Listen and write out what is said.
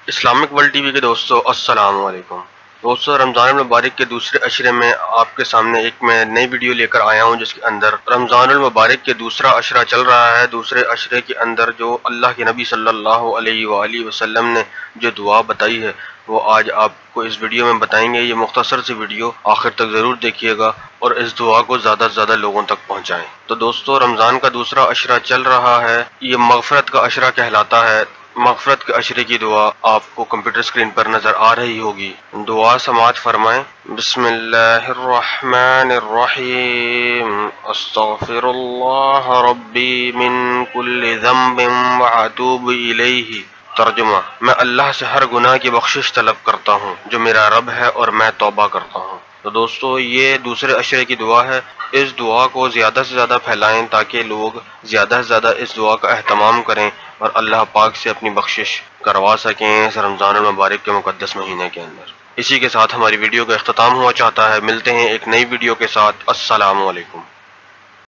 Islamic world T V کے دوستوں السلام علیکم۔ دوستوں، رمضان المبارک کے دوسرے عشرے میں آپ کے سامنے ایک میں نئی ویڈیو لے کر آیا ہوں، جس کے اندر رمضان المبارک کے دوسرا عشرہ چل رہا ہے۔ دوسرے عشرے کے اندر جو اللہ کے نبی صلی اللہ علیہ وآلہ وسلم نے جو دعا بتائی ہے وہ آج آپ کو اس ویڈیو میں بتائیں گے۔ یہ مختصر سی ویڈیو آخر تک ضرور دیکھیے گا اور اس دعا کو زیادہ سے زیادہ لوگوں تک پہنچائیں۔ تو دوستوں، رمضان کا دوسرا عشرہ چل رہا ہے، یہ مغفرت کا عشرہ کہلاتا ہے۔ مغفرت کے عشرے کی دعا آپ کو کمپیوٹر اسکرین پر نظر آ رہی ہوگی۔ دعا سماعت فرمائیں۔ بسم اللہ الرحمن الرحیم، استغفر اللہ ربی من کل ذنب واتوب الیہ۔ ترجمہ: میں اللہ سے ہر گناہ کی بخشش طلب کرتا ہوں جو میرا رب ہے اور میں توبہ کرتا ہوں۔ تو دوستو، یہ دوسرے عشرے کی دعا ہے۔ اس دعا کو زیادہ سے زیادہ پھیلائیں تاکہ لوگ زیادہ سے زیادہ اس دعا کا اہتمام کریں اور اللہ پاک سے اپنی بخشش کروا سکیں اس رمضان المبارک کے مقدس مہینے کے اندر۔ اسی کے ساتھ ہماری ویڈیو کا اختتام ہوا چاہتا ہے۔ ملتے ہیں ایک نئی ویڈیو کے ساتھ۔ السلام علیکم۔